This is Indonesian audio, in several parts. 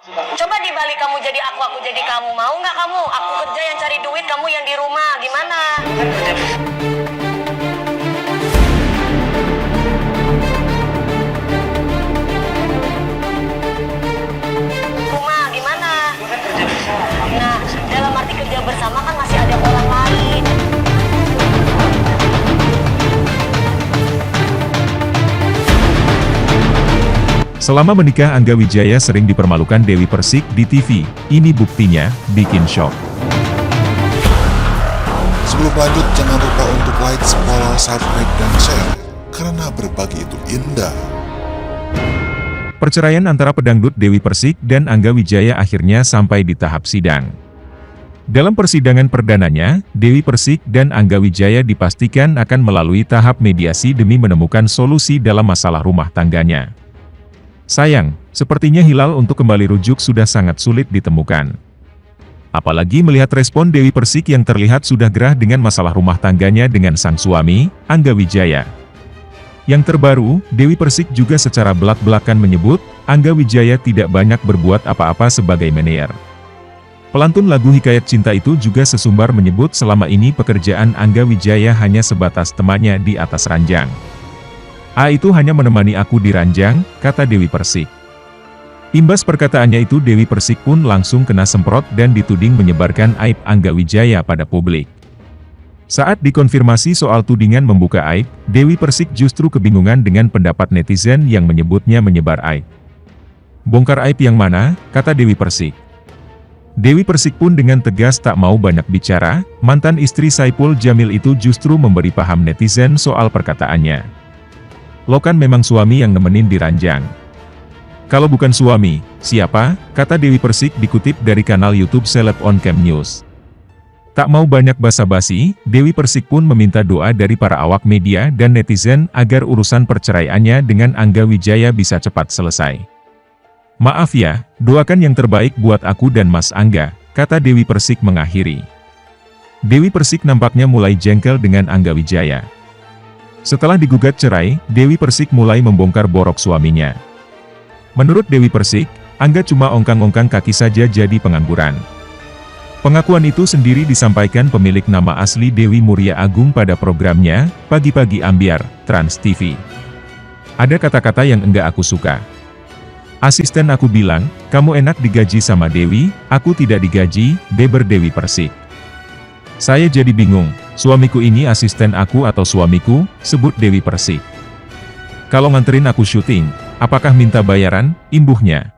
Coba dibalik kamu jadi aku jadi kamu. Mau nggak kamu? Aku kerja yang cari duit, kamu yang di rumah. Gimana? Rumah, gimana? Nah, dalam arti kerja bersama kan masih ada orang lain. Selama menikah Angga Wijaya sering dipermalukan Dewi Persik di TV, ini buktinya, bikin shock. Sebelum lanjut, jangan lupa untuk like, follow, subscribe, dan share, karena berbagi itu indah. Perceraian antara pedangdut Dewi Persik dan Angga Wijaya akhirnya sampai di tahap sidang. Dalam persidangan perdananya, Dewi Persik dan Angga Wijaya dipastikan akan melalui tahap mediasi demi menemukan solusi dalam masalah rumah tangganya. Sayang, sepertinya hilal untuk kembali rujuk sudah sangat sulit ditemukan. Apalagi melihat respon Dewi Persik yang terlihat sudah gerah dengan masalah rumah tangganya dengan sang suami, Angga Wijaya. Yang terbaru, Dewi Persik juga secara belak-belakan menyebut, Angga Wijaya tidak banyak berbuat apa-apa sebagai manajer. Pelantun lagu Hikayat Cinta itu juga sesumbar menyebut selama ini pekerjaan Angga Wijaya hanya sebatas temannya di atas ranjang. Itu hanya menemani aku di ranjang, kata Dewi Persik. Imbas perkataannya itu Dewi Persik pun langsung kena semprot dan dituding menyebarkan aib Angga Wijaya pada publik. Saat dikonfirmasi soal tudingan membuka aib, Dewi Persik justru kebingungan dengan pendapat netizen yang menyebutnya menyebar aib. Bongkar aib yang mana, kata Dewi Persik. Dewi Persik pun dengan tegas tak mau banyak bicara, mantan istri Saipul Jamil itu justru memberi paham netizen soal perkataannya. Lo kan memang suami yang nemenin di ranjang. Kalau bukan suami, siapa? Kata Dewi Persik dikutip dari kanal YouTube Seleb On Cam News. Tak mau banyak basa-basi, Dewi Persik pun meminta doa dari para awak media dan netizen agar urusan perceraiannya dengan Angga Wijaya bisa cepat selesai. Maaf ya, doakan yang terbaik buat aku dan Mas Angga, kata Dewi Persik mengakhiri. Dewi Persik nampaknya mulai jengkel dengan Angga Wijaya. Setelah digugat cerai, Dewi Persik mulai membongkar borok suaminya. Menurut Dewi Persik, Angga cuma ongkang-ongkang kaki saja jadi pengangguran. Pengakuan itu sendiri disampaikan pemilik nama asli Dewi Muria Agung pada programnya, Pagi-Pagi Ambiar, Trans TV. Ada kata-kata yang enggak aku suka. Asisten aku bilang, kamu enak digaji sama Dewi, aku tidak digaji, beber Dewi Persik. Saya jadi bingung, suamiku ini asisten aku atau suamiku, sebut Dewi Persik. Kalau nganterin aku syuting, apakah minta bayaran, imbuhnya?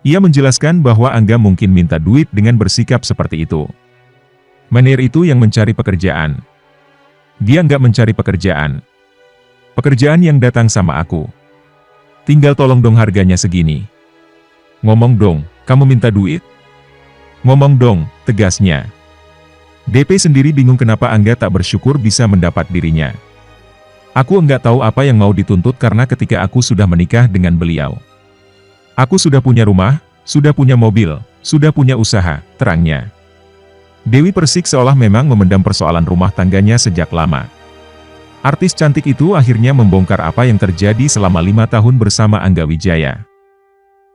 Ia menjelaskan bahwa Angga mungkin minta duit dengan bersikap seperti itu. Manajer itu yang mencari pekerjaan. Dia nggak mencari pekerjaan. Pekerjaan yang datang sama aku. Tinggal tolong dong harganya segini. Ngomong dong, kamu minta duit? Ngomong dong, tegasnya. DP sendiri bingung kenapa Angga tak bersyukur bisa mendapat dirinya. Aku enggak tahu apa yang mau dituntut karena ketika aku sudah menikah dengan beliau. Aku sudah punya rumah, sudah punya mobil, sudah punya usaha, terangnya. Dewi Persik seolah memang memendam persoalan rumah tangganya sejak lama. Artis cantik itu akhirnya membongkar apa yang terjadi selama 5 tahun bersama Angga Wijaya.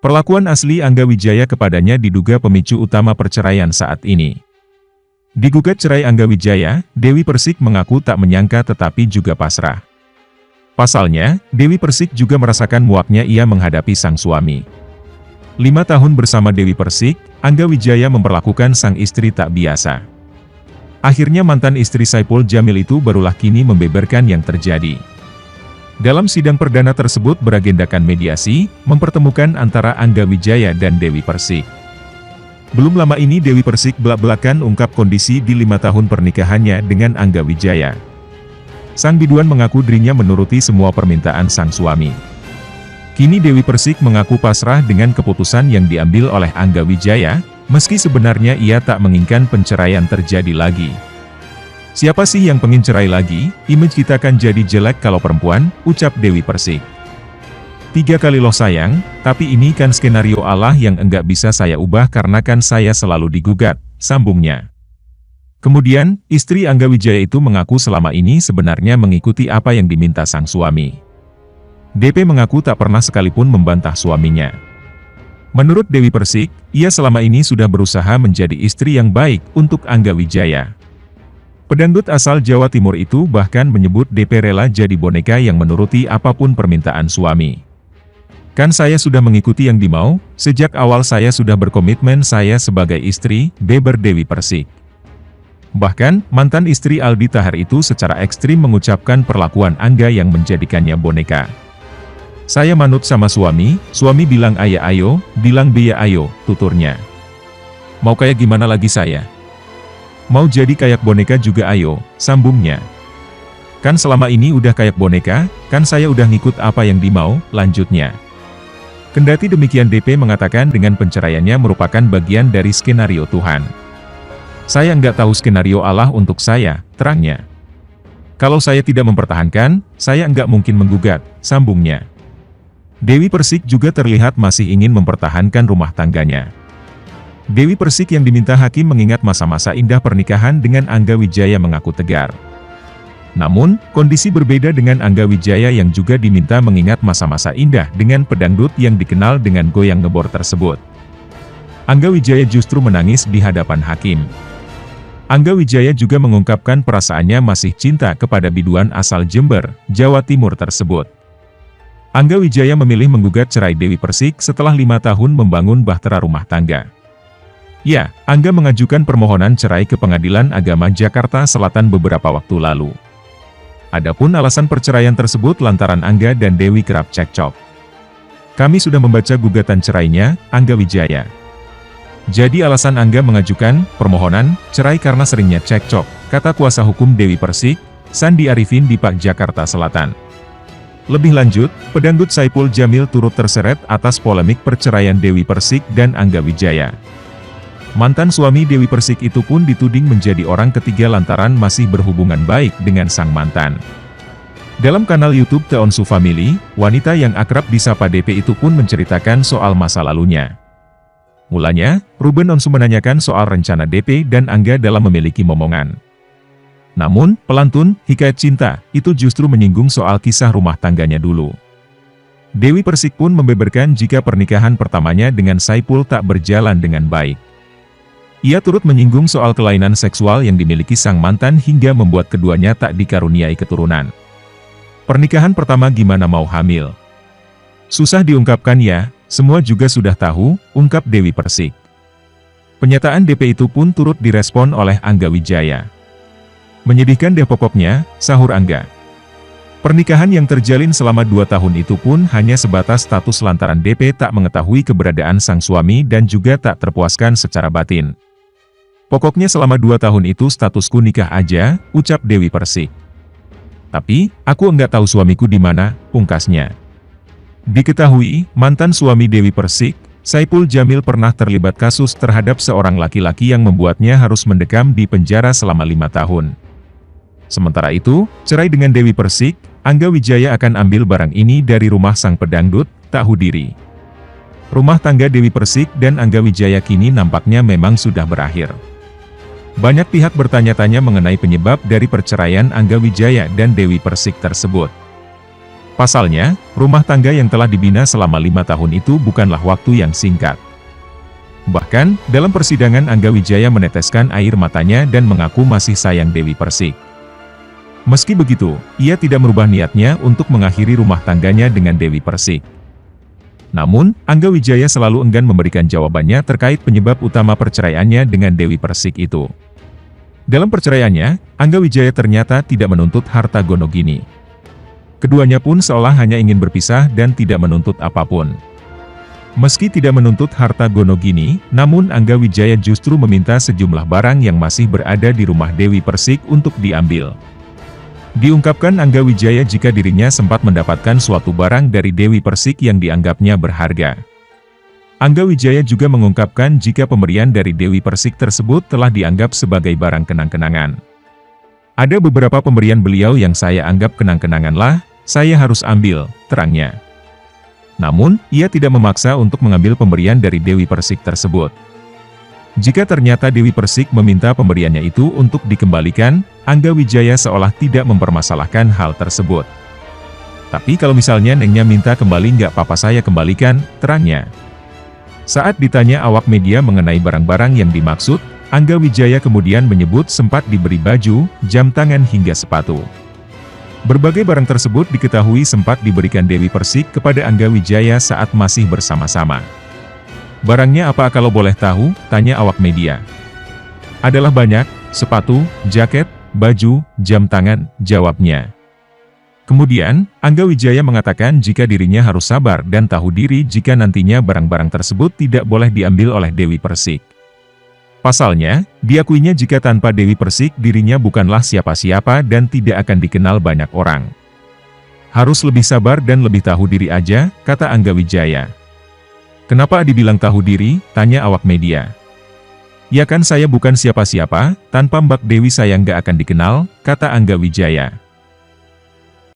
Perlakuan asli Angga Wijaya kepadanya diduga pemicu utama perceraian saat ini. Digugat cerai Angga Wijaya, Dewi Persik mengaku tak menyangka tetapi juga pasrah. Pasalnya, Dewi Persik juga merasakan muaknya ia menghadapi sang suami. 5 tahun bersama Dewi Persik, Angga Wijaya memperlakukan sang istri tak biasa. Akhirnya mantan istri Saipul Jamil itu barulah kini membeberkan yang terjadi. Dalam sidang perdana tersebut beragendakan mediasi, mempertemukan antara Angga Wijaya dan Dewi Persik. Belum lama ini Dewi Persik belak-belakan ungkap kondisi di 5 tahun pernikahannya dengan Angga Wijaya. Sang biduan mengaku dirinya menuruti semua permintaan sang suami. Kini Dewi Persik mengaku pasrah dengan keputusan yang diambil oleh Angga Wijaya, meski sebenarnya ia tak menginginkan perceraian terjadi lagi. Siapa sih yang pengen cerai lagi? Image kita kan jadi jelek kalau perempuan, ucap Dewi Persik. 3 kali loh sayang, tapi ini kan skenario Allah yang enggak bisa saya ubah karena kan saya selalu digugat, sambungnya. Kemudian, istri Angga Wijaya itu mengaku selama ini sebenarnya mengikuti apa yang diminta sang suami. DP mengaku tak pernah sekalipun membantah suaminya. Menurut Dewi Persik, ia selama ini sudah berusaha menjadi istri yang baik untuk Angga Wijaya. Pedangdut asal Jawa Timur itu bahkan menyebut DP rela jadi boneka yang menuruti apapun permintaan suami. Kan saya sudah mengikuti yang dimau, sejak awal saya sudah berkomitmen saya sebagai istri, beber Dewi Persik. Bahkan, mantan istri Aldi Taher itu secara ekstrim mengucapkan perlakuan Angga yang menjadikannya boneka. Saya manut sama suami bilang ayah ayo, bilang biya ayo, tuturnya. Mau kayak gimana lagi saya? Mau jadi kayak boneka juga ayo, sambungnya. Kan selama ini udah kayak boneka, kan saya udah ngikut apa yang dimau, lanjutnya. Kendati demikian DP mengatakan dengan penceraiannya merupakan bagian dari skenario Tuhan. Saya nggak tahu skenario Allah untuk saya, terangnya. Kalau saya tidak mempertahankan, saya nggak mungkin menggugat, sambungnya. Dewi Persik juga terlihat masih ingin mempertahankan rumah tangganya. Dewi Persik yang diminta hakim mengingat masa-masa indah pernikahan dengan Angga Wijaya mengaku tegar. Namun, kondisi berbeda dengan Angga Wijaya yang juga diminta mengingat masa-masa indah dengan pedangdut yang dikenal dengan goyang ngebor tersebut. Angga Wijaya justru menangis di hadapan hakim. Angga Wijaya juga mengungkapkan perasaannya masih cinta kepada biduan asal Jember, Jawa Timur tersebut. Angga Wijaya memilih menggugat cerai Dewi Persik setelah 5 tahun membangun bahtera rumah tangga. Ya, Angga mengajukan permohonan cerai ke Pengadilan Agama Jakarta Selatan beberapa waktu lalu. Adapun alasan perceraian tersebut lantaran Angga dan Dewi kerap cekcok. Kami sudah membaca gugatan cerainya, Angga Wijaya. Jadi alasan Angga mengajukan permohonan cerai karena seringnya cekcok, kata kuasa hukum Dewi Persik, Sandi Arifin di Pak Jakarta Selatan. Lebih lanjut, pedangdut Saipul Jamil turut terseret atas polemik perceraian Dewi Persik dan Angga Wijaya. Mantan suami Dewi Persik itu pun dituding menjadi orang ketiga lantaran masih berhubungan baik dengan sang mantan. Dalam kanal YouTube The Onsu Family, wanita yang akrab disapa DP itu pun menceritakan soal masa lalunya. Mulanya, Ruben Onsu menanyakan soal rencana DP dan Angga dalam memiliki momongan. Namun, pelantun, Hikayat Cinta, itu justru menyinggung soal kisah rumah tangganya dulu. Dewi Persik pun membeberkan jika pernikahan pertamanya dengan Saipul tak berjalan dengan baik. Ia turut menyinggung soal kelainan seksual yang dimiliki sang mantan hingga membuat keduanya tak dikaruniai keturunan. Pernikahan pertama gimana mau hamil? Susah diungkapkan ya, semua juga sudah tahu, ungkap Dewi Persik. Pernyataan DP itu pun turut direspon oleh Angga Wijaya. Menyedihkan deh pokoknya, sahur Angga. Pernikahan yang terjalin selama 2 tahun itu pun hanya sebatas status lantaran DP tak mengetahui keberadaan sang suami dan juga tak terpuaskan secara batin. Pokoknya selama 2 tahun itu statusku nikah aja, ucap Dewi Persik. Tapi, aku enggak tahu suamiku di mana, pungkasnya. Diketahui, mantan suami Dewi Persik, Saipul Jamil pernah terlibat kasus terhadap seorang laki-laki yang membuatnya harus mendekam di penjara selama 5 tahun. Sementara itu, cerai dengan Dewi Persik, Angga Wijaya akan ambil barang ini dari rumah sang pedangdut, tahu diri. Rumah tangga Dewi Persik dan Angga Wijaya kini nampaknya memang sudah berakhir. Banyak pihak bertanya-tanya mengenai penyebab dari perceraian Angga Wijaya dan Dewi Persik tersebut. Pasalnya, rumah tangga yang telah dibina selama 5 tahun itu bukanlah waktu yang singkat. Bahkan, dalam persidangan Angga Wijaya meneteskan air matanya dan mengaku masih sayang Dewi Persik. Meski begitu, ia tidak merubah niatnya untuk mengakhiri rumah tangganya dengan Dewi Persik. Namun, Angga Wijaya selalu enggan memberikan jawabannya terkait penyebab utama perceraiannya dengan Dewi Persik itu. Dalam perceraiannya, Angga Wijaya ternyata tidak menuntut harta gonogini. Keduanya pun seolah hanya ingin berpisah dan tidak menuntut apapun. Meski tidak menuntut harta gonogini, namun Angga Wijaya justru meminta sejumlah barang yang masih berada di rumah Dewi Persik untuk diambil. Diungkapkan Angga Wijaya jika dirinya sempat mendapatkan suatu barang dari Dewi Persik yang dianggapnya berharga. Angga Wijaya juga mengungkapkan jika pemberian dari Dewi Persik tersebut telah dianggap sebagai barang kenang-kenangan. Ada beberapa pemberian beliau yang saya anggap kenang-kenangan lah, saya harus ambil, terangnya. Namun, ia tidak memaksa untuk mengambil pemberian dari Dewi Persik tersebut. Jika ternyata Dewi Persik meminta pemberiannya itu untuk dikembalikan, Angga Wijaya seolah tidak mempermasalahkan hal tersebut. Tapi kalau misalnya nengnya minta kembali nggak apa-apa saya kembalikan, terangnya. Saat ditanya awak media mengenai barang-barang yang dimaksud, Angga Wijaya kemudian menyebut sempat diberi baju, jam tangan hingga sepatu. Berbagai barang tersebut diketahui sempat diberikan Dewi Persik kepada Angga Wijaya saat masih bersama-sama. Barangnya apa kalau boleh tahu? Tanya awak media. Adalah banyak, sepatu, jaket, baju, jam tangan, jawabnya. Kemudian, Angga Wijaya mengatakan jika dirinya harus sabar dan tahu diri jika nantinya barang-barang tersebut tidak boleh diambil oleh Dewi Persik. Pasalnya, diakuinya jika tanpa Dewi Persik dirinya bukanlah siapa-siapa dan tidak akan dikenal banyak orang. Harus lebih sabar dan lebih tahu diri aja, kata Angga Wijaya. Kenapa dibilang tahu diri? Tanya awak media. Ya kan saya bukan siapa-siapa, tanpa Mbak Dewi saya nggak akan dikenal, kata Angga Wijaya.